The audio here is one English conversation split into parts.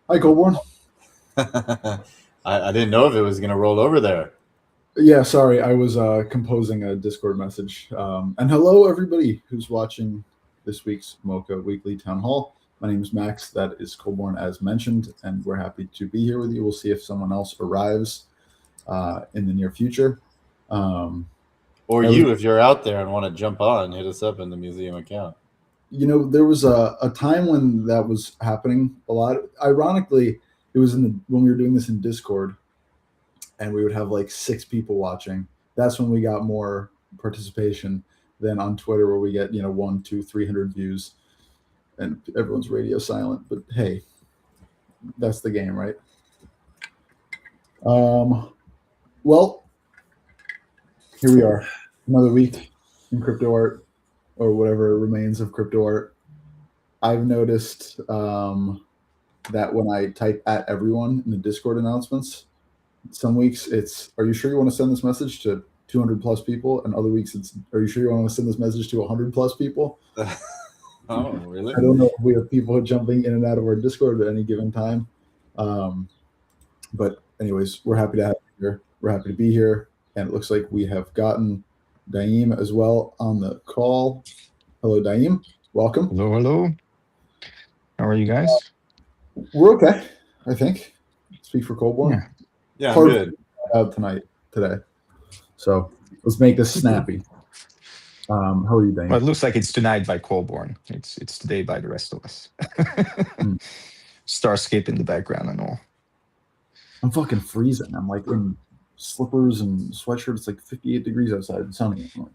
Hi, Colborne. I didn't know if it was going to roll over there. Yeah, sorry, I was composing a Discord message. And hello, everybody who's watching this week's MOCA Weekly Town Hall. My name is Max. That is Colborne, as mentioned, and we're happy to be here with you. We'll see if someone else arrives in the near future. Um, Or I was, you, if you're out there and want to jump on, hit us up in the museum account. there was a time when that was happening a lot. Ironically, it was when we were doing this in Discord, and we would have like 6 people watching. That's when we got more participation than on Twitter, where we get 1, 2, 300 views and everyone's radio silent. But hey, that's the game, right? Um, well, here we are, another week in crypto art, or whatever remains of crypto art. I've noticed that when I type at everyone in the Discord announcements, some weeks it's, "Are you sure you want to send this message to 200 plus people?" And other weeks it's, "Are you sure you want to send this message to 100 plus people?" Oh, really? I don't know if we have people jumping in and out of our Discord at any given time. Um, but, anyways, we're happy to have you here. We're happy to be here. And it looks like we have gotten Daim as well on the call. Hello, Daim. Welcome. Hello, hello. How are you guys? We're okay, I think. Speak for Colborne. Yeah. Yeah, I'm Hard good. out today. So let's make this snappy. How are you, Well, Daim? it looks like it's tonight by Colborne. It's today by the rest of us. Mm. Starscape in the background and all. I'm fucking freezing. I'm like in slippers and sweatshirt. It's like 58 degrees outside and sunny. I'm like,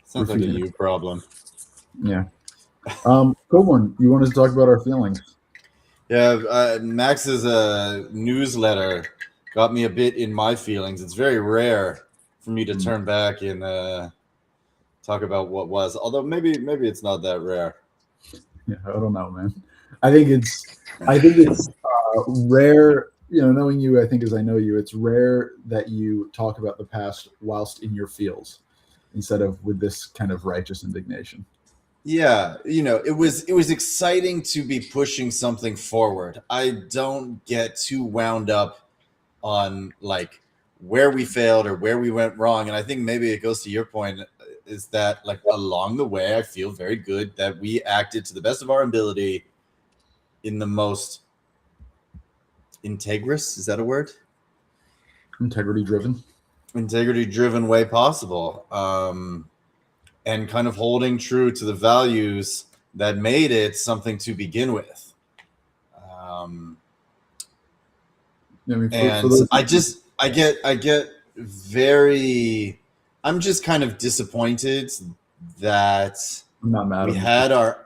Sounds like a you problem. yeah. Colborne, you wanted to talk about our feelings. Yeah, Max's newsletter got me a bit in my feelings. It's very rare for me to turn back and talk about what was. Although maybe it's not that rare. Yeah, I don't know, man. I think it's rare. Knowing you, I think as I know you, it's rare that you talk about the past whilst in your feels, instead of with this kind of righteous indignation. Yeah, it was exciting to be pushing something forward. I don't get too wound up on like where we failed or where we went wrong, and I think maybe it goes to your point, is that like along the way I feel very good that we acted to the best of our ability in the most integrous, is that a word? Integrity Integrity driven way possible. And kind of holding true to the values that made it something to begin with. Yeah, I mean, for And those, I get very, I'm just kind of disappointed that I'm not mad we at had our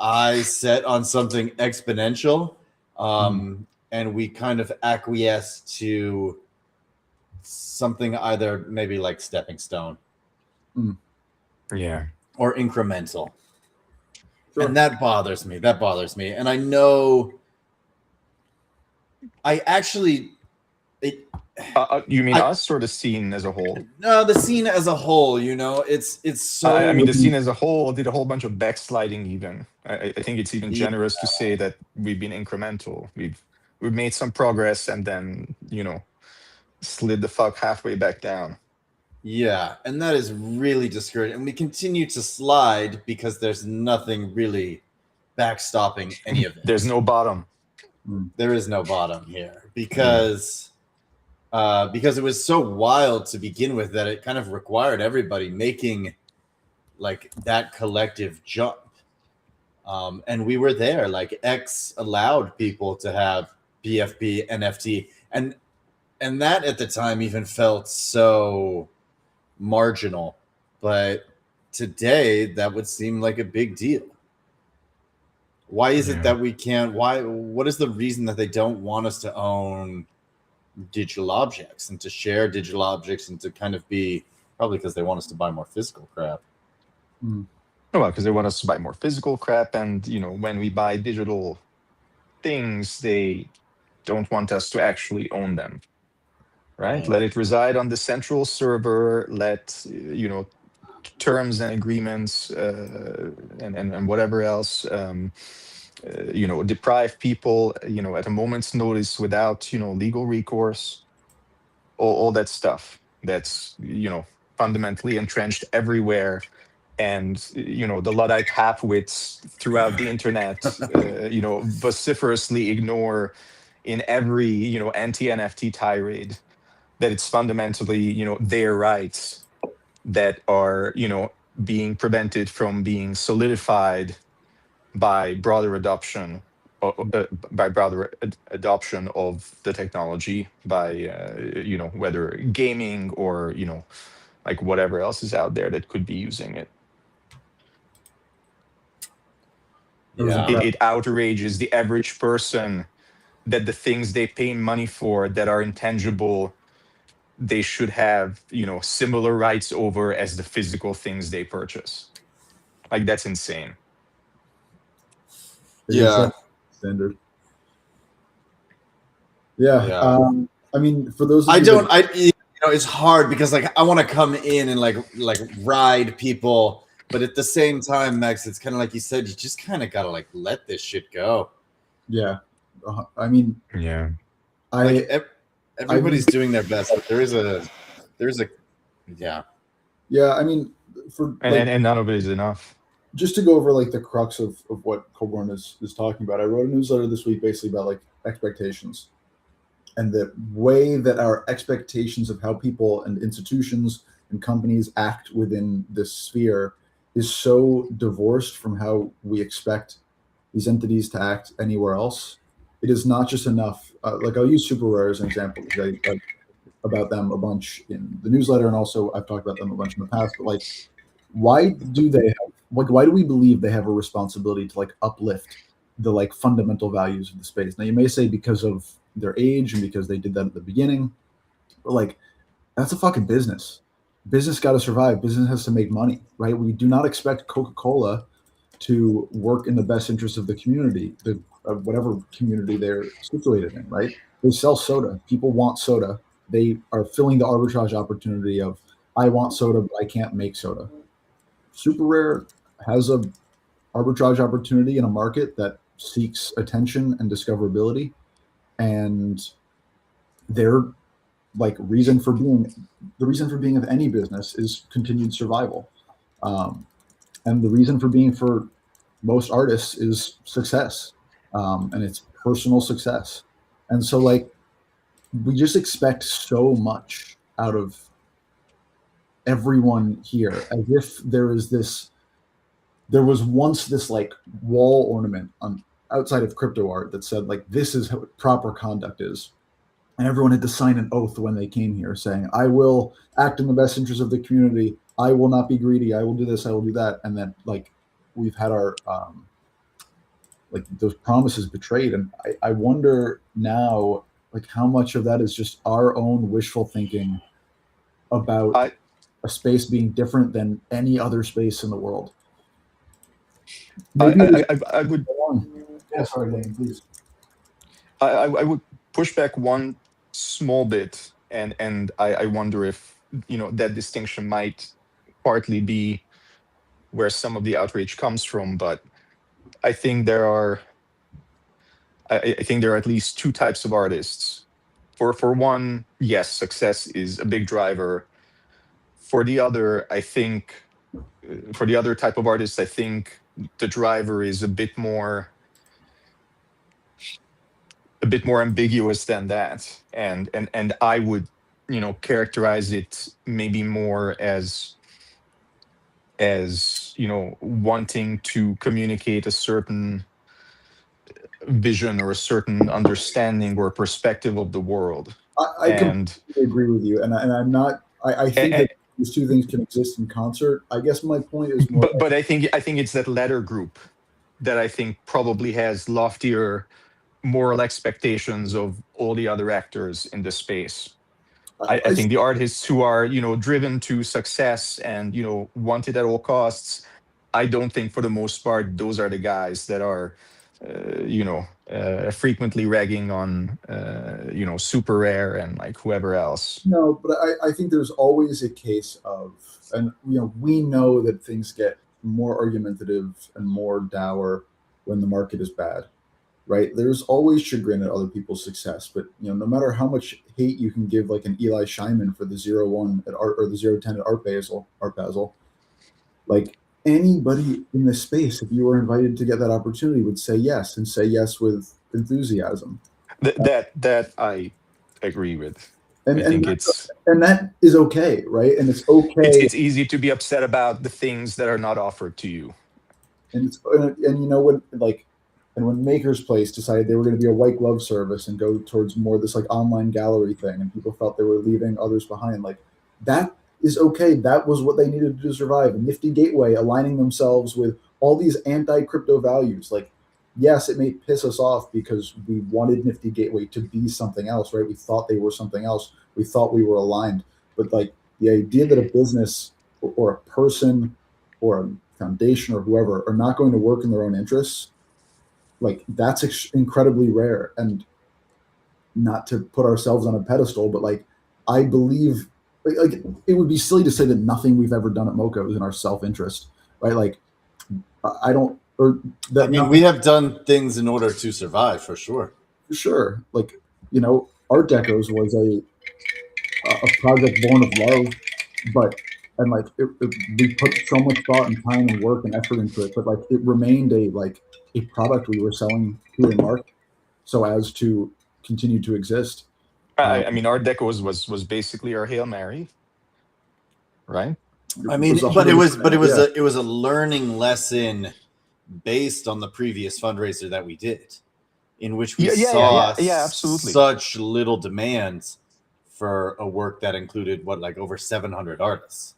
eyes set on something exponential, them. and we kind of acquiesced to something either maybe like stepping stone Yeah. or incremental. Sure. And that bothers me. And I know I actually it, You mean us or the scene as a whole? no, the scene as a whole, it's I so mean, the scene as a whole did a whole bunch of backsliding. Even I think it's even yeah, generous to say that we've been incremental. We've made some progress and then slid the fuck halfway back down. yeah, and that is really discouraging. And we continue to slide because there's nothing really backstopping any of There's it. no bottom. There is no bottom here because it was so wild to begin with that it kind of required everybody making like that collective jump. And we were there. Like X allowed people to have PFP, NFT, and that at the time even felt so marginal. But today that would seem like a big deal. Why is it Yeah. that we can't? Why? What is the reason that they don't want us to own digital objects and to share digital objects and to kind of be, probably because they want us to buy more physical crap? Oh, well, because they want us to buy more physical crap, and when we buy digital things, they don't want us to actually own them, right? Let it reside on the central server. Let terms and agreements and whatever else deprive people, at a moment's notice without, legal recourse, all that stuff that's, fundamentally entrenched everywhere. And, the Luddite halfwits throughout the internet, vociferously ignore in every, anti-NFT tirade that it's fundamentally, their rights that are, being prevented from being solidified by broader adoption, adoption of the technology by, whether gaming or, like whatever else is out there that could be using it. Yeah. It outrages the average person that the things they pay money for that are intangible, they should have, similar rights over as the physical things they purchase. Like, that's insane. Yeah. Standard. Yeah. Yeah. I mean, for those of I you don't. that, It's hard because like I want to come in and like ride people, but at the same time, Max, it's kind of like you said, you just kind of gotta like let this shit go. yeah. I mean, Yeah. Everybody's doing their best, but there's a yeah. Yeah. I mean, for And none of it is enough. just to go over like the crux of what Coborn is talking about, I wrote a newsletter this week basically about like expectations and the way that our expectations of how people and institutions and companies act within this sphere is so divorced from how we expect these entities to act anywhere else. It is not just enough. Like I'll use Super Rare as an example because I talk about them a bunch in the newsletter, and also I've talked about them a bunch in the past. But like, why do they have? Like, why do we believe they have a responsibility to like uplift the like fundamental values of the space? Now you may say because of their age and because they did that at the beginning, but like that's a fucking business. Business got to survive. Business has to make money, right? We do not expect Coca-Cola to work in the best interest of the community, whatever community they're situated in, right? They sell soda. People want soda. They are filling the arbitrage opportunity of I want soda, but I can't make soda. Super Rare has a arbitrage opportunity in a market that seeks attention and discoverability, and their like reason for being of any business is continued survival, and the reason for being for most artists is success, and it's personal success. And so like we just expect so much out of everyone here, as if there was once this like wall ornament on outside of crypto art that said like this is how proper conduct is, and everyone had to sign an oath when they came here saying I will act in the best interest of the community, I will not be greedy, I will do this, I will do that. And then like we've had our like those promises betrayed, and I wonder now like how much of that is just our own wishful thinking about a space being different than any other space in the world. Maybe I would. Yeah, sorry, Dane, please. I would push back one small bit, and I wonder if that distinction might partly be where some of the outrage comes from. But I think there are at least two types of artists. For one, yes, success is a big driver. For the other, I think for the other type of artist, I think the driver is a bit more ambiguous than that, and I would characterize it maybe more as wanting to communicate a certain vision or a certain understanding or perspective of the world. I completely agree with you, and I'm not. I think and that these two things can exist in concert. I guess my point is more. but I think it's that latter group that I think probably has loftier moral expectations of all the other actors in the space. I think the artists who are driven to success and want it at all costs, I don't think for the most part those are the guys that are frequently ragging on Super Rare and like whoever else. No, but I think there's always a case of, and we know that things get more argumentative and more dour when the market is bad, right? There's always chagrin at other people's success, but no matter how much hate you can give like an Eli Scheinman for the 0-1 at Art or the 0-10 at Art Basel, like anybody in this space, if you were invited to get that opportunity, would say yes and say yes with enthusiasm. That I agree with. And I think that is okay, right? And it's okay. It's easy to be upset about the things that are not offered to you. And when Maker's Place decided they were going to be a white glove service and go towards more this like online gallery thing, and people felt they were leaving others behind, like that is okay. That was what they needed to do to survive. And Nifty Gateway aligning themselves with all these anti-crypto values, like yes, it may piss us off because we wanted Nifty Gateway to be something else, right? We thought they were something else. We thought we were aligned, but like the idea that a business or a person or a foundation or whoever are not going to work in their own interests, like that's incredibly rare. And not to put ourselves on a pedestal, but like I believe like it would be silly to say that nothing we've ever done at MOCA is in our self-interest, right? Like I don't, or that I mean, we have done things in order to survive for sure. For sure. Like, Art Decos was a project born of love, and like we put so much thought and time and work and effort into it, but like it remained a product we were selling to a market so as to continue to exist. I mean, Art Deco was basically our Hail Mary, right? I mean, but it was a learning lesson based on the previous fundraiser that we did, in which we saw absolutely such little demands for a work that included over 700 artists.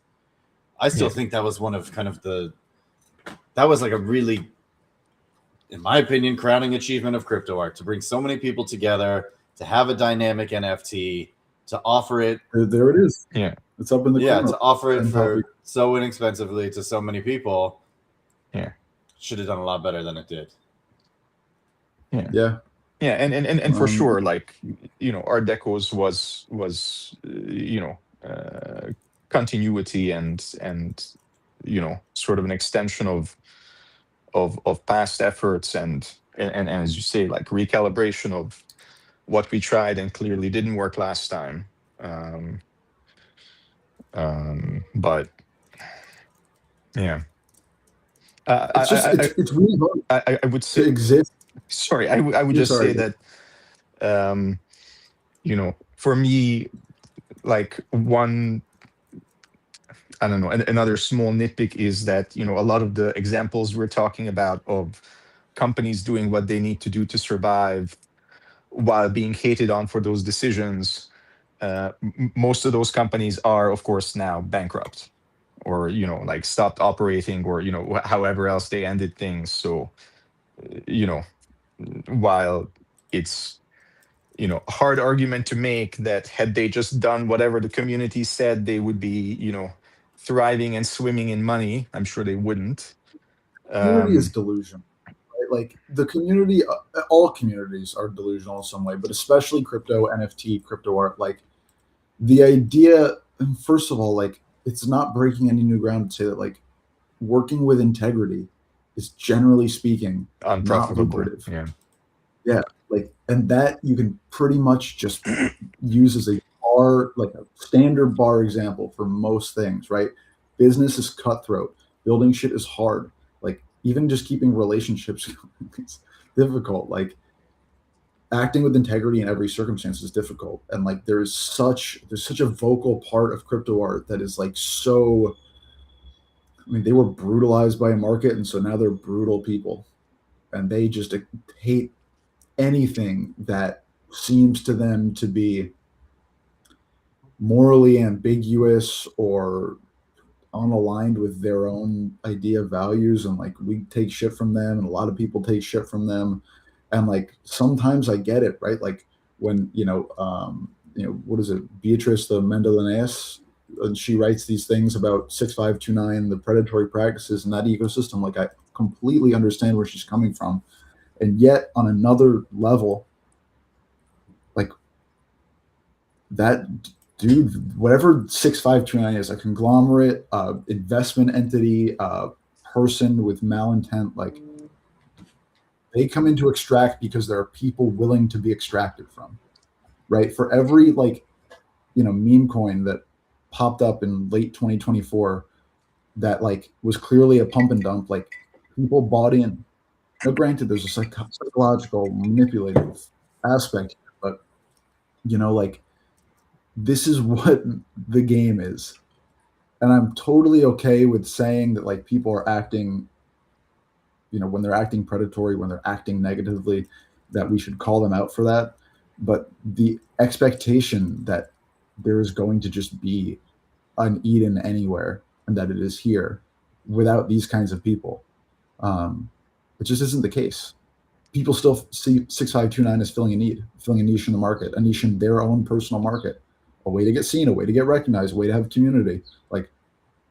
I still think that was one of that was like a really, in my opinion, crowning achievement of crypto art, to bring so many people together, to have a dynamic NFT, to offer it. There it is. Yeah. It's up in the corner. To offer it for so inexpensively to so many people. Yeah. Should have done a lot better than it did. Yeah. Yeah, and for sure, like Art Deco's was continuity and sort of an extension of past efforts and as you say, like recalibration of what we tried and clearly didn't work last time. But yeah, it's really hard. I would say to exist. Sorry, I would just say that, for me, like one, I don't know, another small nitpick is that, a lot of the examples we're talking about of companies doing what they need to do to survive while being hated on for those decisions, most of those companies are, of course, now bankrupt or, like stopped operating or, however else they ended things. So, while it's a hard argument to make that had they just done whatever the community said, they would be thriving and swimming in money, I'm sure they wouldn't. Community is delusion, right? Like the community, all communities are delusional in some way, but especially crypto, NFT, crypto art. Like the idea, first of all, like it's not breaking any new ground to say that like working with integrity is, generally speaking, not lucrative. Yeah, like, and that you can pretty much just use as a bar, like a standard bar example for most things, right? Business is cutthroat. Building shit is hard. Like even just keeping relationships is difficult. Like acting with integrity in every circumstance is difficult. And like there's such a vocal part of crypto art that is like so. I mean, they were brutalized by a market, and so now they're brutal people, and they just hate anything that seems to them to be morally ambiguous or unaligned with their own idea of values. And like we take shit from them, and a lot of people take shit from them. And like sometimes I get it, right? Like when what is it, Beatrice the Mendelanaeus, and she writes these things about 6529, the predatory practices in that ecosystem. Like I completely understand where she's coming from. And yet on another level, like that dude, whatever 6529 is, a conglomerate, investment entity, person with malintent, like They come in to extract because there are people willing to be extracted from, right? For every meme coin that popped up in late 2024 that was clearly a pump and dump, people bought in. Now, granted, there's a psychological manipulative aspect, but this is what the game is, and I'm totally okay with saying that people are acting, when they're acting predatory, when they're acting negatively, that we should call them out for that. But the expectation that there is going to just be an Eden anywhere and that it is here without these kinds of people, it just isn't the case. People still see 6529 as filling a need, filling a niche in the market, a niche in their own personal market, a way to get seen, a way to get recognized, a way to have community.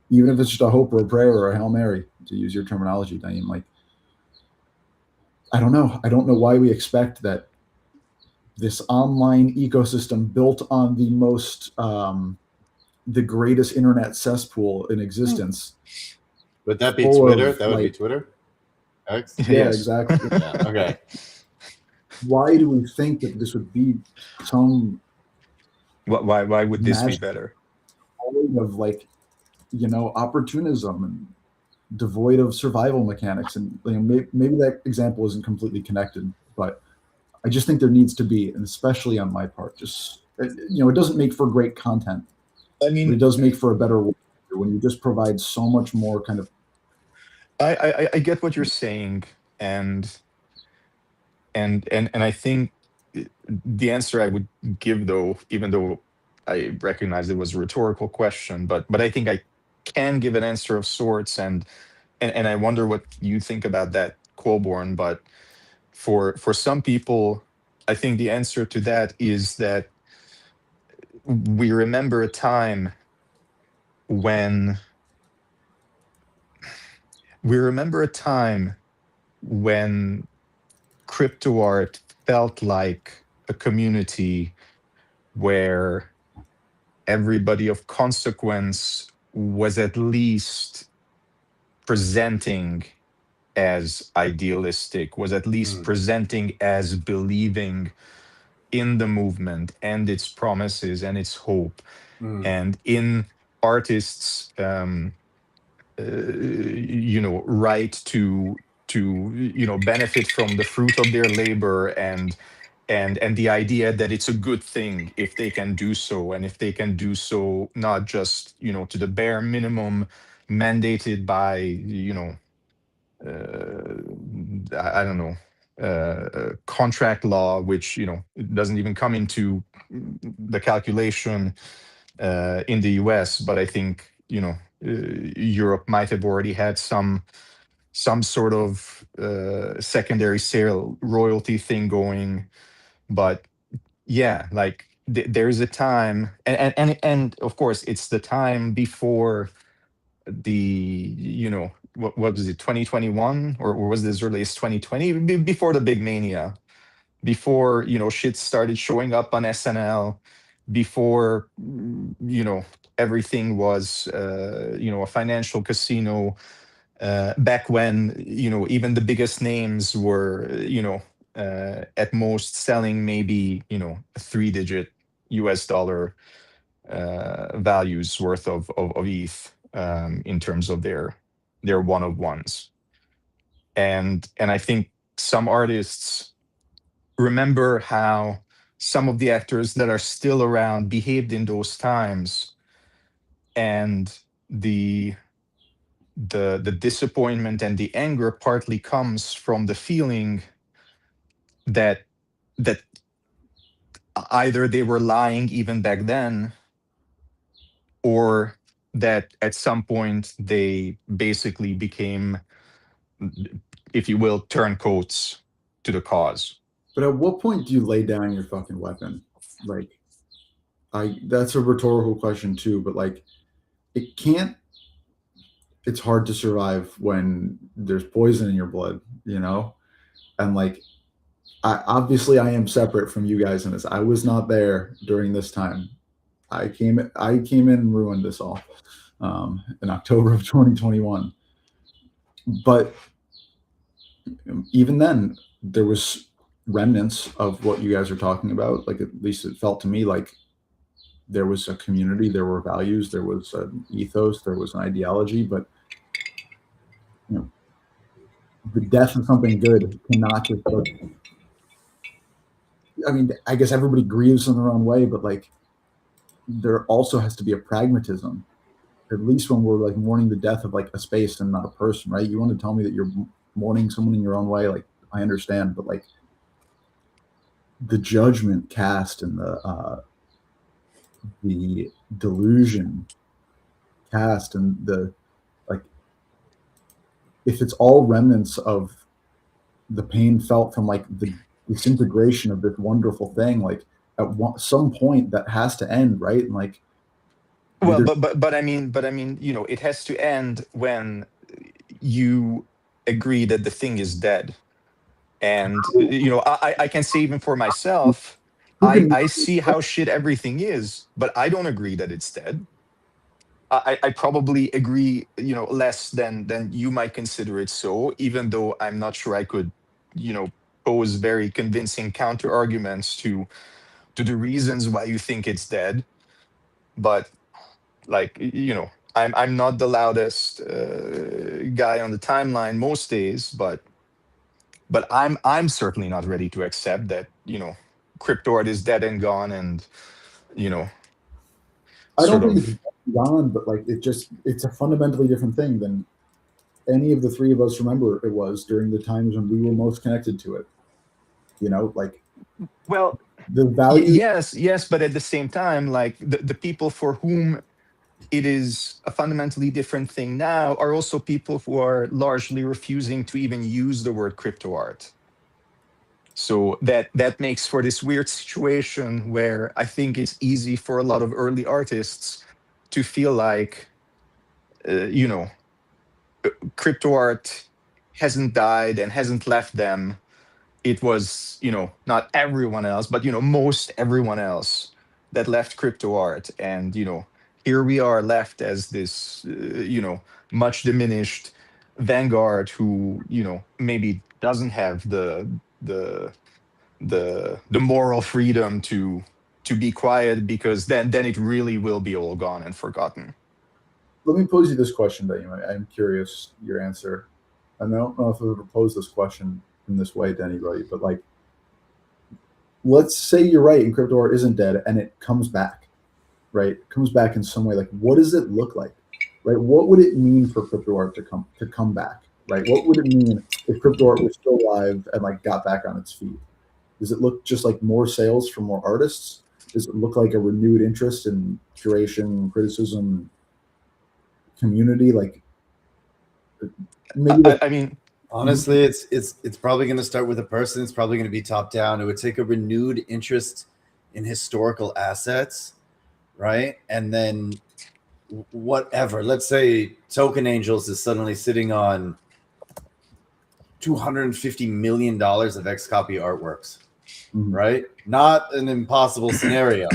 Even if it's just a hope or a prayer or a Hail Mary, to use your terminology, Naeem, I don't know. I don't know why we expect that this online ecosystem built on the most, the greatest internet cesspool in existence. Would that be Twitter? That would be Twitter? X? Yeah, Yes. exactly. Yeah, okay. Why do we think that this would be some Why would this be magic better? of opportunism and devoid of survival mechanics? And maybe that example isn't completely connected, but I just think there needs to be, and especially on my part, just it doesn't make for great content. I mean, but it does make for a better world when you just provide so much more kind of. I get what you're saying, and I think the answer I would give, though, even though I recognize it was a rhetorical question, but I think I can give an answer of sorts, and I wonder what you think about that, Colborn. But for some people, I think the answer to that is that we remember a time when crypto art felt like a community where everybody of consequence was at least presenting as idealistic, was at least presenting as believing in the movement and its promises and its hope, and in artists' right to benefit from the fruit of their labor, and the idea that it's a good thing if they can do so, and if they can do so not just to the bare minimum mandated by I don't know, contract law, which it doesn't even come into the calculation in the US, but I think Europe might have already had some sort of secondary sale royalty thing going. But yeah, there's a time, and of course it's the time before the what was it, 2021, or was this released 2020, before the big mania, before shit started showing up on SNL, before everything was a financial casino, back when even the biggest names were at most selling maybe a 3-digit US dollar values worth of ETH, in terms of their one of ones. And I think some artists remember how some of the actors that are still around behaved in those times, and the disappointment and the anger partly comes from the feeling that either they were lying even back then, or that at some point they basically became, if you will, turncoats to the cause. But at what point do you lay down your fucking weapon? That's a rhetorical question too, but it's hard to survive when there's poison in your blood, and I am separate from you guys in this. I was not there during this time. I came in and ruined this all in October of 2021. But even then, there was remnants of what you guys are talking about. Like, at least it felt to me like there was a community, there were values, there was an ethos, there was an ideology, but you know, the death of something good cannot just like, I mean, I guess everybody grieves in their own way, but like there also has to be a pragmatism, at least when we're like mourning the death of like a space and not a person, right? You want to tell me that you're mourning someone in your own way, like I understand, but like the judgment cast and the delusion cast and the like, if it's all remnants of the pain felt from like the disintegration of this wonderful thing, like at some point that has to end, right? And like Well, either but I mean, you know, it has to end when you agree that the thing is dead. And you know, I can say even for myself, who can I see how shit everything is, but I don't agree that it's dead. I probably agree, you know, less than you might consider it so, even though I'm not sure I could, you know, pose very convincing counter arguments to the reasons why you think it's dead. But like, you know, I'm not the loudest guy on the timeline most days, but I'm certainly not ready to accept that, you know, crypto art is dead and gone, and you know, I don't sort think it's of. gone, but like it's a fundamentally different thing than any of the three of us remember it was during the times when we were most connected to it. You know, like Well, the value. yes, but at the same time, like the people for whom it is a fundamentally different thing now are also people who are largely refusing to even use the word crypto art. So that makes for this weird situation where I think it's easy for a lot of early artists to feel like, you know, crypto art hasn't died and hasn't left them. It was, you know, not everyone else, but, you know, most everyone else that left crypto art. And, you know, here we are left as this, you know, much diminished vanguard who, you know, maybe doesn't have the moral freedom to be quiet, because then it really will be all gone and forgotten. Let me pose you this question, Danny. I'm curious your answer. And I don't know if I've ever posed this question in this way to anybody, but like, let's say you're right and crypto art isn't dead and it comes back, right? It comes back in some way. Like, what does it look like, right? What would it mean for crypto art to come back, right? What would it mean if crypto art was still alive and like got back on its feet? Does it look just like more sales from more artists? Does it look like a renewed interest in curation, criticism, community? Like maybe I mean, Honestly, it's probably going to start with a person. It's probably going to be top down. It would take a renewed interest in historical assets, right? And then whatever. Let's say Token Angels is suddenly sitting on $250 million of X copy artworks, right? Not an impossible scenario,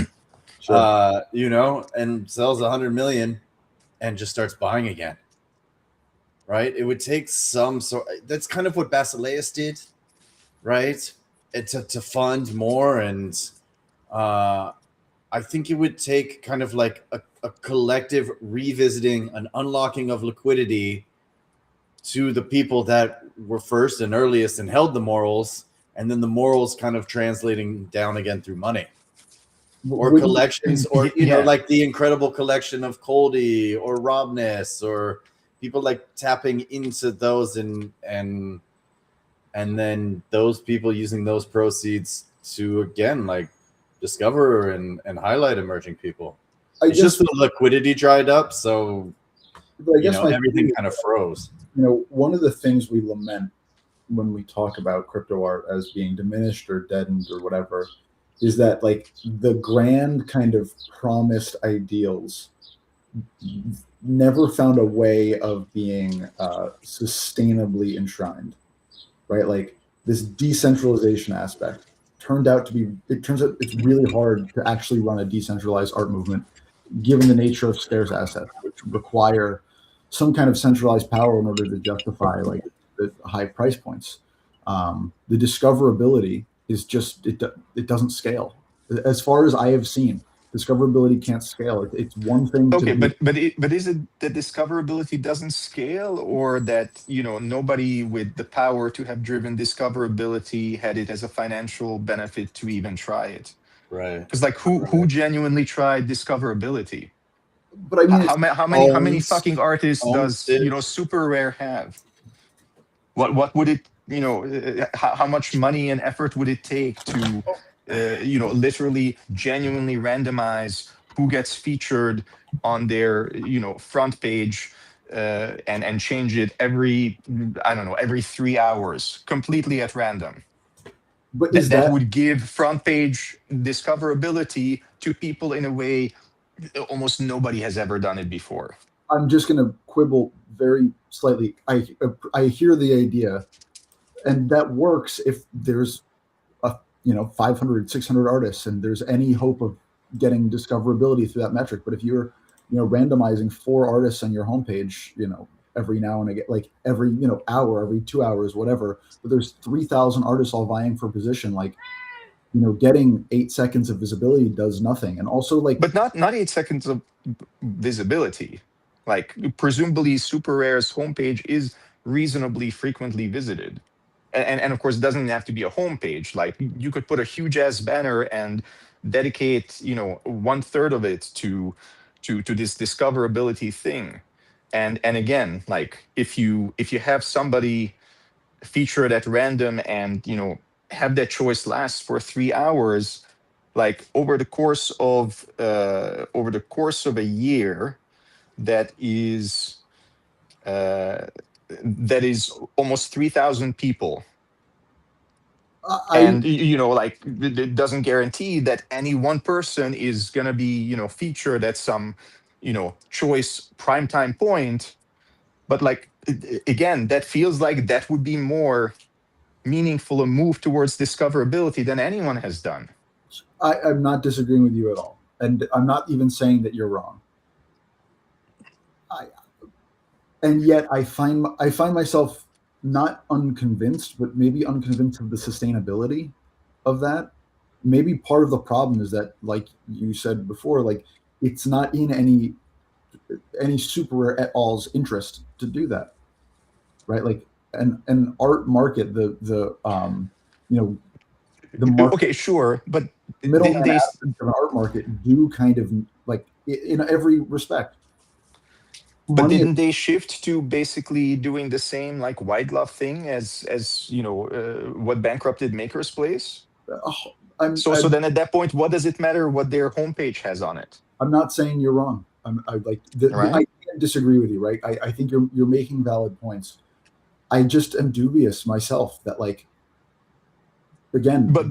sure. you know, and sells 100 million and just starts buying again. Right, it would take some sort. That's kind of what Basileus did, right? To fund more, and I think it would take kind of like a collective revisiting, an unlocking of liquidity to the people that were first and earliest and held the morals, and then the morals kind of translating down again through money. Or collections, or you know, like the incredible collection of Coldy or Robness, or people like tapping into those and then those people using those proceeds to again like discover and highlight emerging people. It's just the liquidity dried up, so you know everything kind of froze. You know, one of the things we lament when we talk about crypto art as being diminished or deadened or whatever is that like the grand kind of promised ideals never found a way of being sustainably enshrined, right? Like this decentralization aspect turned out to be, it turns out it's really hard to actually run a decentralized art movement given the nature of scarce assets, which require some kind of centralized power in order to justify like the high price points. The discoverability is just it doesn't scale. As far as I have seen, discoverability can't scale. It's one thing to Okay, do. but is it that discoverability doesn't scale, or that nobody with the power to have driven discoverability had it as a financial benefit to even try it? Right. Because like who genuinely tried discoverability? But I mean, it's How many Ohms, fucking artists Ohms does did. Super Rare have? What would it how much money and effort would it take to literally genuinely randomize who gets featured on their front page, and change it every, I don't know, every 3 hours completely at random? but That is that that would give front page discoverability to people in a way almost nobody has ever done it before. I'm just going to quibble very slightly. I hear the idea, and that works if there's a 500, 600 artists, and there's any hope of getting discoverability through that metric. But if you're randomizing 4 artists on your homepage, every now and again, like every hour, every 2 hours, whatever, but there's 3,000 artists all vying for position, like getting 8 seconds of visibility does nothing. And also, like, But not 8 seconds of visibility. Like presumably Super Rare's homepage is reasonably frequently visited. And of course it doesn't have to be a homepage. Like you could put a huge ass banner and dedicate, 1/3 of it to this discoverability thing. And again, like if you have somebody featured at random and have that choice last for 3 hours, like over the course of a year, that is uh, that is almost 3,000 people. I And like it doesn't guarantee that any one person is going to be featured at some choice primetime point. But like again, that feels like that would be more meaningful a move towards discoverability than anyone has done. I'm not disagreeing with you at all, and I'm not even saying that you're wrong. I, and yet I find myself not unconvinced, but maybe unconvinced of the sustainability of that. Maybe part of the problem is that, like you said before, like it's not in any super rare et al's interest to do that, right? Like an art market, you know the market, Okay, sure, but didn't middleman they? aspects of an art market do kind of, like, in every respect. But Money is didn't they shift to basically doing the same like white glove thing as what bankrupted Maker's Place? uh, I'm, So I'm then at that point, what does it matter what their homepage has on it, I'm not saying you're wrong. I like I right? can't disagree with you, right? I think you're making valid points. I just am dubious myself that, like, again, But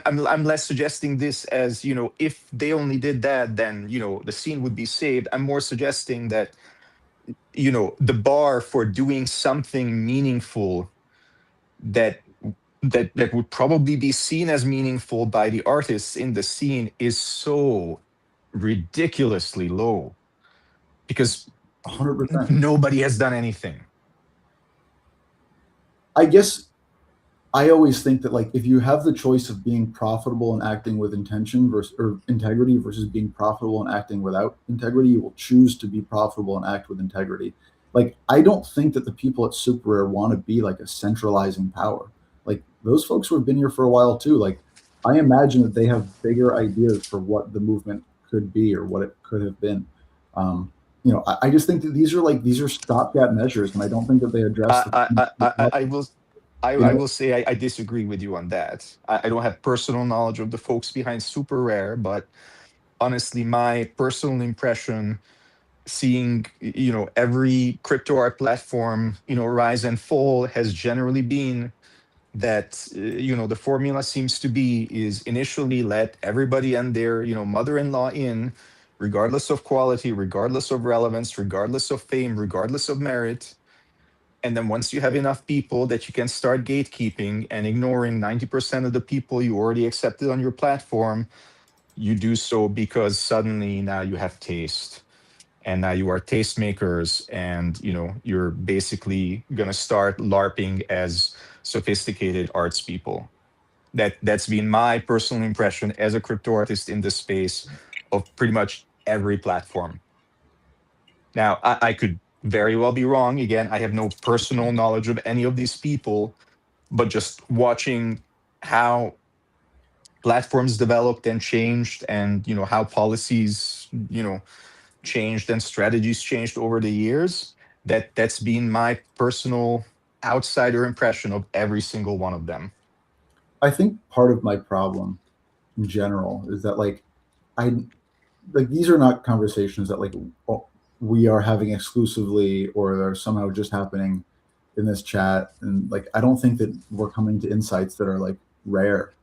I'm less suggesting this as if they only did that, then the scene would be saved. I'm more suggesting that the bar for doing something meaningful that that would probably be seen as meaningful by the artists in the scene is so ridiculously low because 100%. nobody has done anything. I guess I always think that, like, if you have the choice of being profitable and acting with intention versus or integrity versus being profitable and acting without integrity, you will choose to be profitable and act with integrity. Like, I don't think that the people at Super Rare want to be like a centralizing power. Like, those folks who have been here for a while too. Like, I imagine that they have bigger ideas for what the movement could be or what it could have been. I just think that these are stopgap measures, and I don't think that they address I I will you I know. will say I disagree with you on that. I don't have personal knowledge of the folks behind Super Rare, but honestly, my personal impression, seeing every crypto art platform rise and fall, has generally been that the formula seems to be is initially let everybody and their mother-in-law in, regardless of quality, regardless of relevance, regardless of fame, regardless of merit. And then once you have enough people that you can start gatekeeping and ignoring 90% of the people you already accepted on your platform, you do so because suddenly now you have taste, and now you are tastemakers, and you're basically going to start larping as sophisticated arts people. That's been my personal impression as a crypto artist in this space of pretty much every platform. Now, I could very well be wrong. Again, I have no personal knowledge of any of these people, but just watching how platforms developed and changed, and how policies changed and strategies changed over the years, that's been my personal outsider impression of every single one of them. I think part of my problem in general is that I like these are not conversations that we are having exclusively or they're somehow just happening in this chat, and I don't think that we're coming to insights that are rare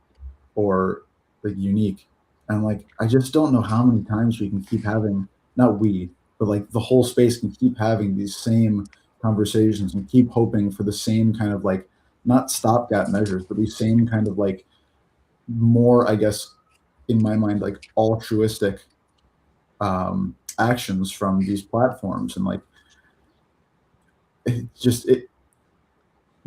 or unique. And I just don't know how many times we can keep having, not we, but the whole space can keep having these same conversations and keep hoping for the same kind of not stopgap measures, but these same kind of more, I guess, in my mind, altruistic actions from these platforms. And it just it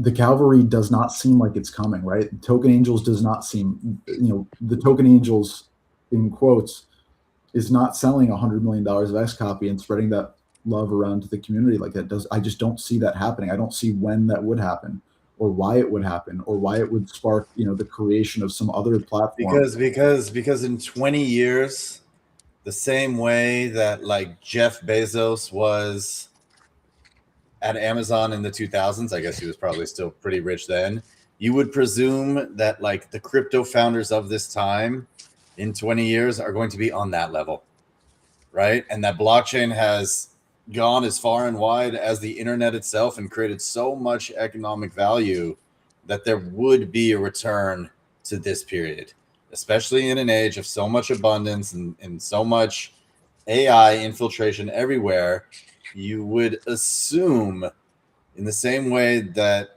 the cavalry does not seem like it's coming, right? Token Angels does not seem, the Token Angels, in quotes, is not selling $100 million of X copy and spreading that love around to the community like that does. I just don't see that happening. I don't see when that would happen, or why it would happen, or why it would spark, the creation of some other platform. Because in 20 years, the same way that Jeff Bezos was at Amazon in the 2000s, I guess he was probably still pretty rich then. You would presume that the crypto founders of this time in 20 years are going to be on that level, right? And that blockchain has gone as far and wide as the internet itself and created so much economic value that there would be a return to this period, especially in an age of so much abundance and so much AI infiltration everywhere. You would assume, in the same way that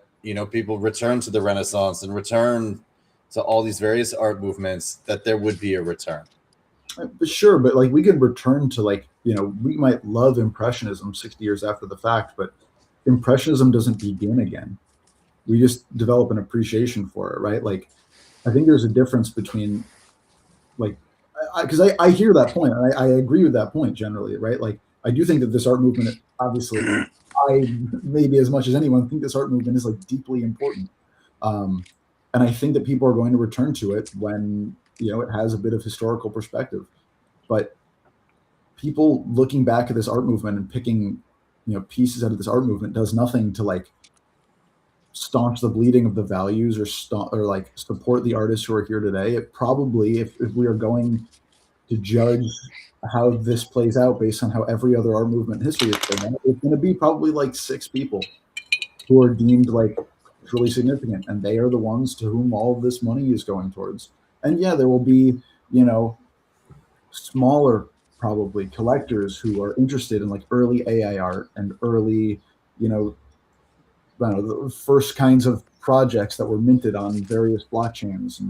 people return to the Renaissance and return to all these various art movements, that there would be a return. Sure, but we could return to we might love Impressionism 60 years after the fact, but Impressionism doesn't begin again. We just develop an appreciation for it, right? I think there's a difference between because I hear that point, and I agree with that point generally, right? I do think that this art movement, obviously, I maybe as much as anyone think this art movement is deeply important, and I think that people are going to return to it when it has a bit of historical perspective. But people looking back at this art movement and picking pieces out of this art movement does nothing to staunch the bleeding of the values or support the artists who are here today. It probably, if we are going to judge how this plays out based on how every other art movement in history is playing out, it's going to be probably 6 people who are deemed really significant, and they are the ones to whom all of this money is going towards. And yeah, there will be smaller probably collectors who are interested in early AI art and early I don't know, the first kinds of projects that were minted on various blockchains.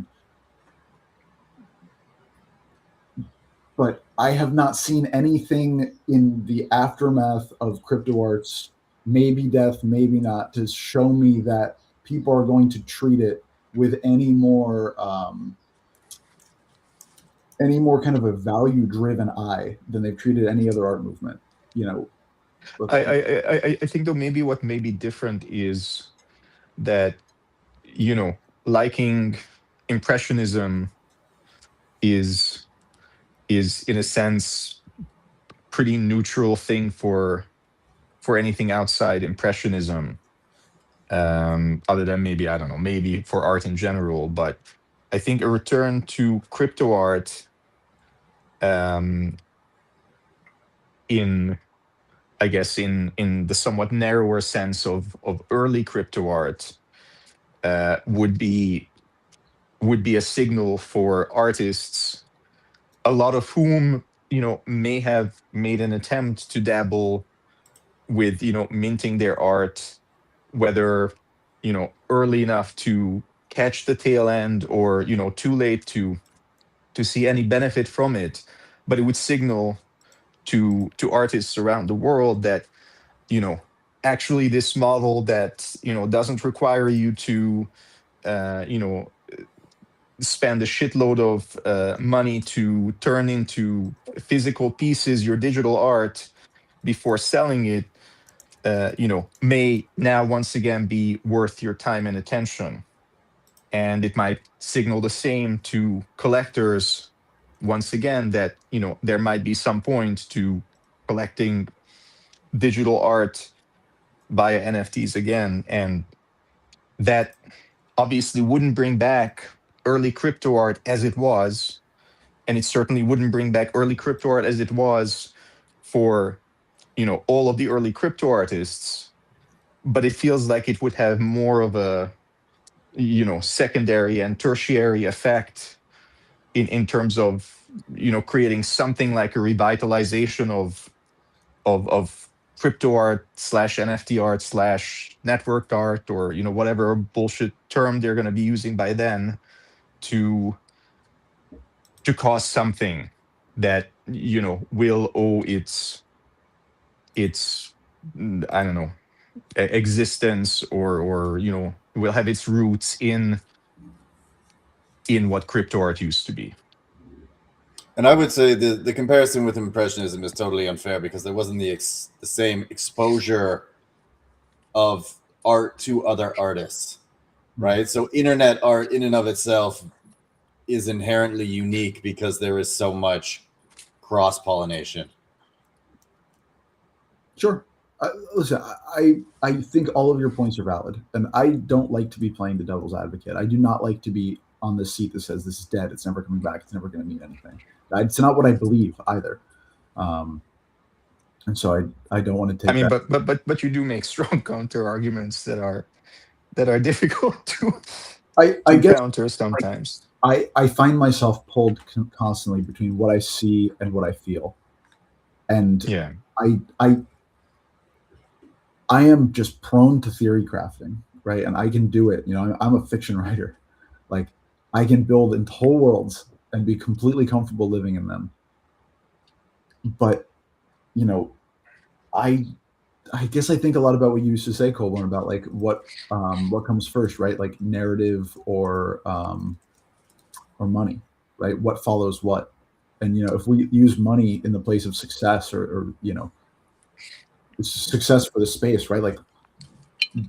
But I have not seen anything in the aftermath of crypto arts, maybe death, maybe not, to show me that people are going to treat it with any more kind of a value-driven eye than they've treated any other art movement. I think though maybe what may be different is that liking Impressionism is in a sense pretty neutral thing for anything outside Impressionism, other than maybe, I don't know, maybe for art in general. But I think a return to crypto art, in I guess in the somewhat narrower sense of early crypto art, would be a signal for artists, a lot of whom may have made an attempt to dabble with minting their art, whether early enough to catch the tail end, or too late to see any benefit from it. But it would signal to artists around the world that actually this model that doesn't require you to spend a shitload of money to turn into physical pieces your digital art before selling it, may now once again be worth your time and attention. And it might signal the same to collectors once again, that there might be some point to collecting digital art via NFTs again. And that obviously wouldn't bring back early crypto art as it was, and it certainly wouldn't bring back early crypto art as it was for all of the early crypto artists. But it feels like it would have more of a secondary and tertiary effect in terms of creating something like a revitalization of crypto art slash NFT art slash networked art, or whatever bullshit term they're going to be using by then, to cause something that will owe its I don't know, existence, or will have its roots in what crypto art used to be. And I would say the comparison with Impressionism is totally unfair, because there wasn't the same exposure of art to other artists, right? So internet art in and of itself is inherently unique because there is so much cross-pollination. Sure. Listen, I think all of your points are valid, and I don't like to be playing the devil's advocate. I do not like to be on the seat that says this is dead, it's never coming back, it's never going to mean anything. It's not what I believe either, and so I don't want to take. I mean, but you do make strong counter arguments that are difficult to I guess counter sometimes. I find myself pulled constantly between what I see and what I feel, and yeah, I am just prone to theory crafting, right? And I can do it. I'm a fiction writer. Like, I can build into whole worlds and be completely comfortable living in them. But, I guess I think a lot about what you used to say, Colburn, about like what comes first, right? Like narrative or money, right? What follows what? And if we use money in the place of success, or success for the space, right? Like,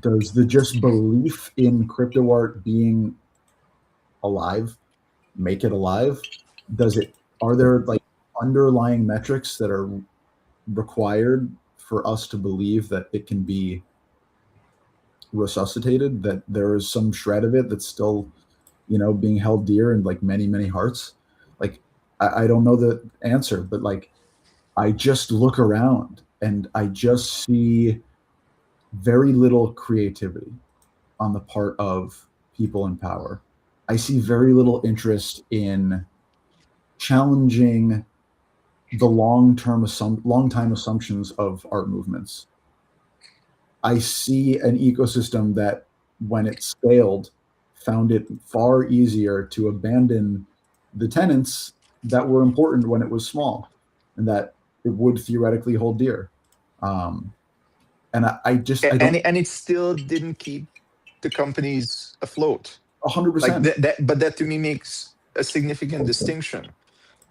does the just belief in crypto art being alive make it alive? Are there like underlying metrics that are required for us to believe that it can be resuscitated, that there is some shred of it that's still being held dear in like many, many hearts? Like, I don't know the answer, but like, I just look around and I just see very little creativity on the part of people in power. I see very little interest in challenging the long-time assumptions of art movements. I see an ecosystem that, when it scaled, found it far easier to abandon the tenets that were important when it was small, and that it would theoretically hold dear. And I don't. And it still didn't keep the companies afloat. 100%. Like but that to me makes a significant distinction,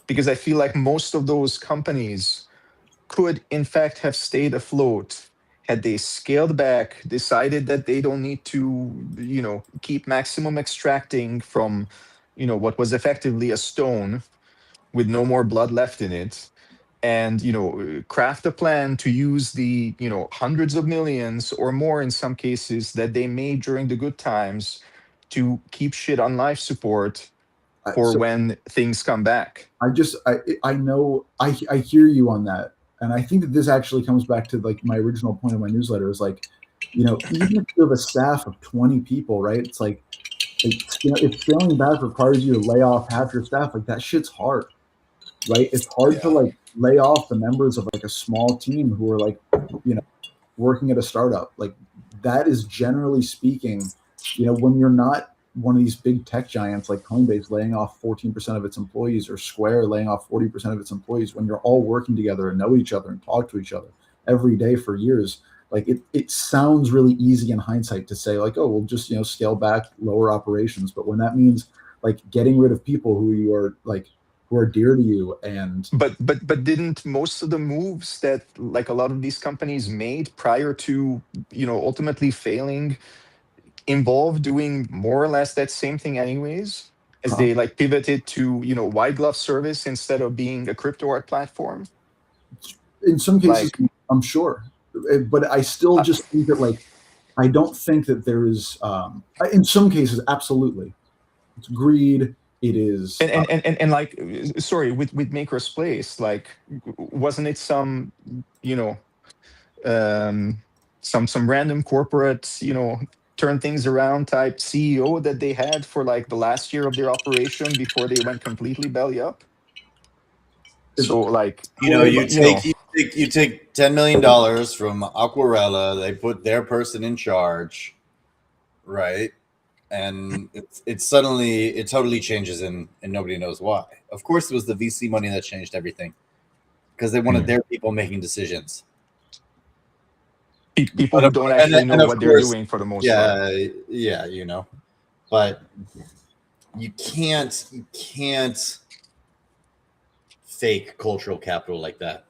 because I feel like most of those companies could in fact have stayed afloat had they scaled back, decided that they don't need to, keep maximum extracting from, what was effectively a stone with no more blood left in it, and craft a plan to use the hundreds of millions or more in some cases that they made during the good times to keep shit on life support for when things come back. I know I hear you on that, and I think that this actually comes back to like my original point of my newsletter is like, even if you have a staff of 20 people, right? It's like, if scaling back requires you to lay off half your staff, like that shit's hard, right? It's hard to like lay off the members of like a small team who are like, working at a startup. Like, that is, generally speaking, when you're not one of these big tech giants like Coinbase laying off 14% of its employees, or Square laying off 40% of its employees, when you're all working together and know each other and talk to each other every day for years, like it sounds really easy in hindsight to say like, oh, we'll just scale back, lower operations, but when that means like getting rid of people who are dear to you, and But didn't most of the moves that like a lot of these companies made prior to ultimately failing involve doing more or less that same thing anyways, as they like pivoted to wide glove service instead of being a crypto art platform? in some cases, Like, I'm sure, but I still just think that like I don't think that there is in some cases absolutely it's greed. It is and like, sorry, with Maker's Place, like, wasn't it some you know some random corporate turn things around type CEO that they had for like the last year of their operation before they went completely belly up? So like, You take $10 million from Aquarella. They put their person in charge, right? And it totally changes, and nobody knows why. Of course, it was the VC money that changed everything, because they wanted their people making decisions. people who don't actually know what they're doing for the most part. Yeah, but you can't fake cultural capital like that.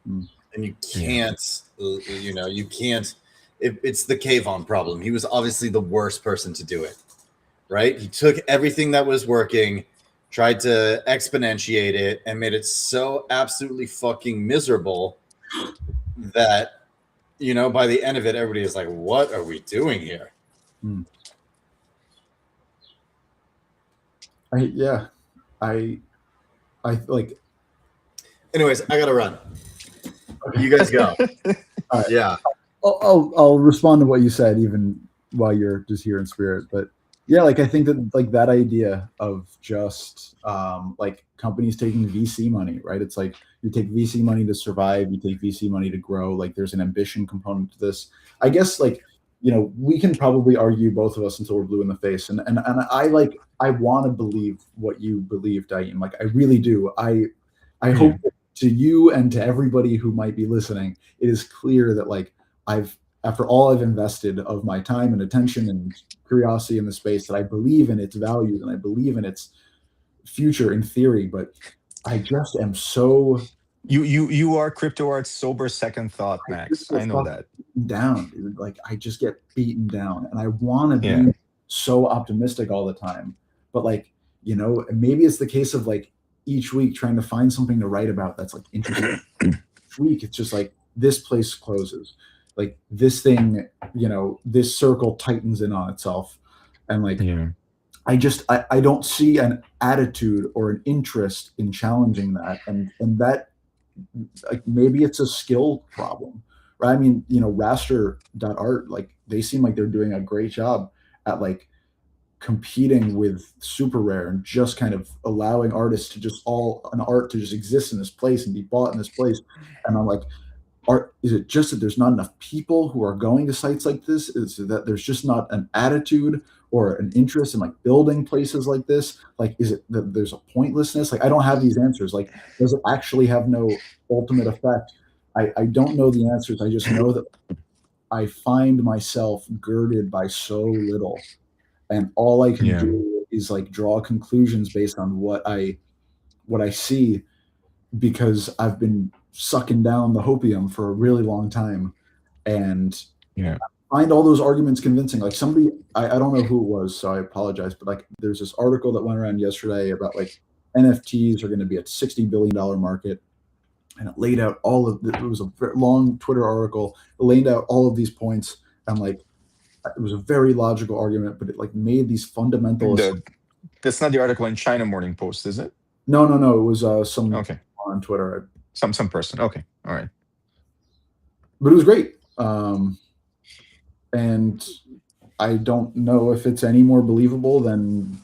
And you can't, you can't. It's the Kayvon problem. He was obviously the worst person to do it, right? He took everything that was working, tried to exponentiate it, and made it so absolutely fucking miserable that, by the end of it, everybody is like, what are we doing here? I like. Anyways, I gotta run. You guys go. All right. Yeah. I'll respond to what you said even while you're just here in spirit. But yeah, like I think that like that idea of just like companies taking VC money, right? It's like you take VC money to survive, you take VC money to grow. Like there's an ambition component to this. I guess like we can probably argue, both of us, until we're blue in the face. And I want to believe what you believe, Daim. Like I really do. I hope to you and to everybody who might be listening, it is clear that like after all I've invested of my time and attention and curiosity in the space, that I believe in its values and I believe in its future in theory, but I just am so you are crypto art's sober second thought, Max. I know that. Down, dude. Like I just get beaten down, and I want to be so optimistic all the time, but like maybe it's the case of like each week trying to find something to write about that's like interesting. Each week it's just like this place closes, like this thing, this circle tightens in on itself, and like I don't see an attitude or an interest in challenging that, and that like maybe it's a skill problem, right? I mean, Raster.art, like they seem like they're doing a great job at like competing with super rare and just kind of allowing artists to just art to just exist in this place and be bought in this place. And I'm like, is it just that there's not enough people who are going to sites like this? Is it that there's just not an attitude or an interest in like building places like this? Like, is it that there's a pointlessness? Like, I don't have these answers. Like, does it actually have no ultimate effect? I don't know the answers. I just know that I find myself girded by so little. And all I can do is like draw conclusions based on what I see, because I've been sucking down the hopium for a really long time, and I find all those arguments convincing. Like somebody, I don't know who it was, so I apologize, but like there's this article that went around yesterday about like NFTs are going to be a $60 billion market, and it laid out it was a very long Twitter article. It laid out all of these points, and like it was a very logical argument, but it like made these fundamental. That's not the article in China Morning Post, is it? No. It was some on Twitter. Some person. Okay, all right. But it was great, and I don't know if it's any more believable than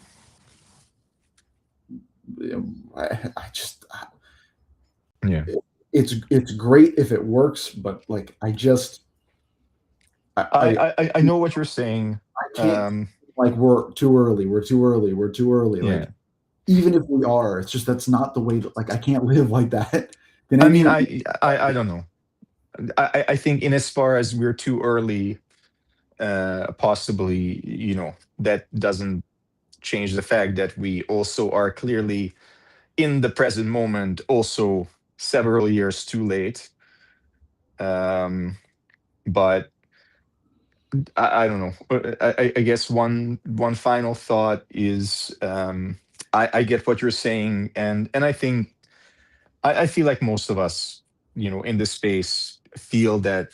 It's great if it works, but like I know what you're saying. I can't like we're too early. Like even if we are, it's just that's not the way. Like I can't live like that. I mean, I don't know. I think in as far as we're too early, possibly, that doesn't change the fact that we also are clearly in the present moment also several years too late. But I don't know. I guess one final thought is, I get what you're saying, and I think I feel like most of us, in this space, feel that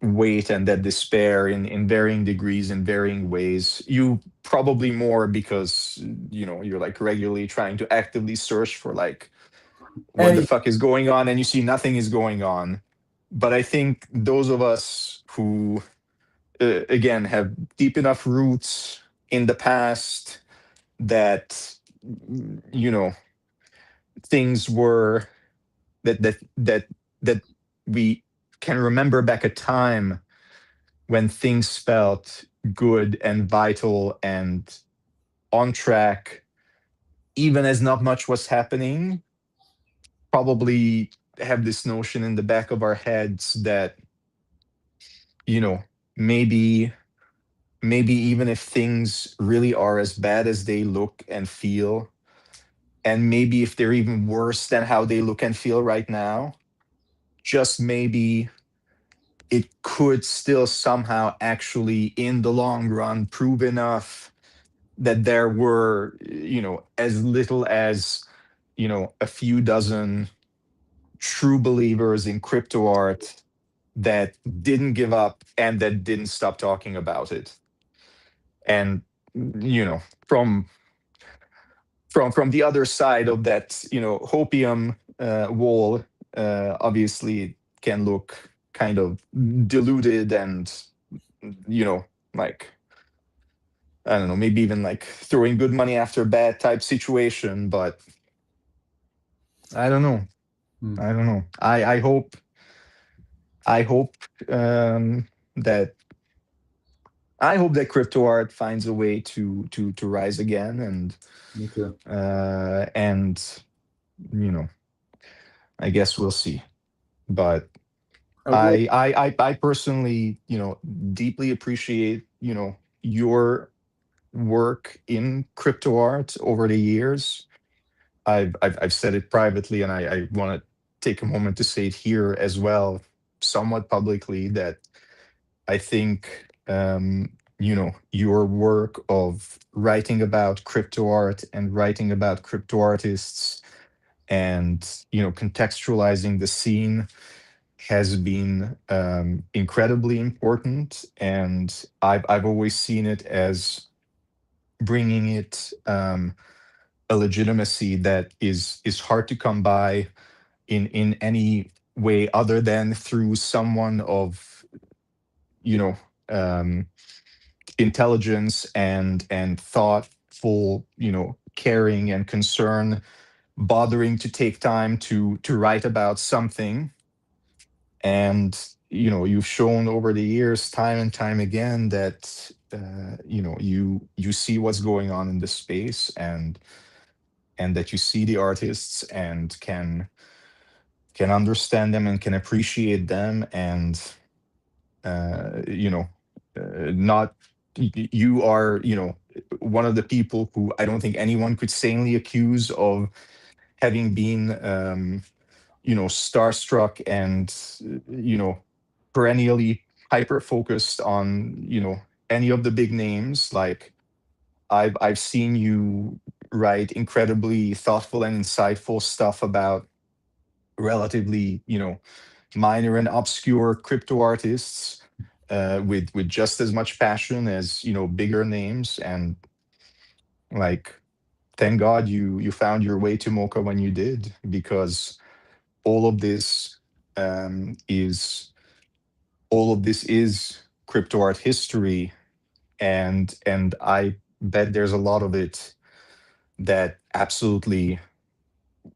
weight and that despair in varying degrees, in varying ways. You probably more because you're like regularly trying to actively search for like what the And fuck is going on, and you see nothing is going on. But I think those of us who, again, have deep enough roots in the past that you know things were that we can remember back a time when things felt good and vital and on track, even as not much was happening, probably have this notion in the back of our heads that, you know, maybe maybe even if things really are as bad as they look and feel, and maybe if they're even worse than how they look and feel right now, just maybe it could still somehow actually in the long run prove enough that there were, as little as, a few dozen true believers in crypto art that didn't give up and that didn't stop talking about it. And, from the other side of that, hopium wall, obviously it can look kind of diluted and, like, I don't know, maybe even like throwing good money after bad type situation. But I don't know. I don't know. I hope that crypto art finds a way to rise again, me too. and you know I guess we'll see. But I will. I personally, deeply appreciate, your work in crypto art over the years. I've said it privately, and I want to take a moment to say it here as well, somewhat publicly, that I think, your work of writing about crypto art and writing about crypto artists and, contextualizing the scene has been incredibly important. And I've always seen it as bringing it a legitimacy that is hard to come by in any way other than through someone of, you know um, intelligence and thoughtful, caring and concern, bothering to take time to write about something. And you've shown over the years time and time again that, you see what's going on in the space, and that you see the artists and can understand them and can appreciate them. And not you are, one of the people who I don't think anyone could sanely accuse of having been, starstruck and, perennially hyper focused on, any of the big names. Like, I've seen you write incredibly thoughtful and insightful stuff about relatively, minor and obscure crypto artists, with just as much passion as, bigger names. And, like, thank God you found your way to MOCA when you did, because all of this, is crypto art history. And I bet there's a lot of it that absolutely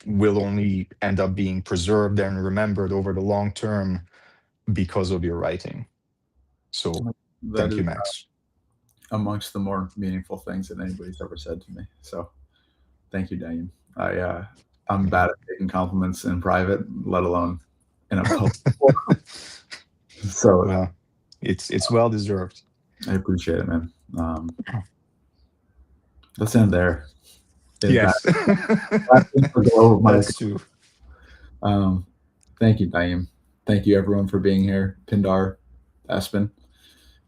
will only end up being preserved and remembered over the long term because of your writing. So That thank is you, Max. amongst the more meaningful things that anybody's ever said to me. So thank you, Daniel. I'm bad at taking compliments in private, let alone in a pub. So Well, it's well deserved. I appreciate it, man. Let's end there. Yes. That's true. Thank you, Daim. Thank you, everyone, for being here. Pindar, Aspen,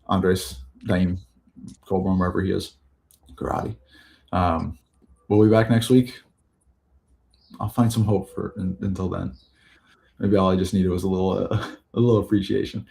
Andres, Daim, Colborn, wherever he is, Karate. We'll be back next week. I'll find some hope until then. Maybe all I just needed was a little appreciation.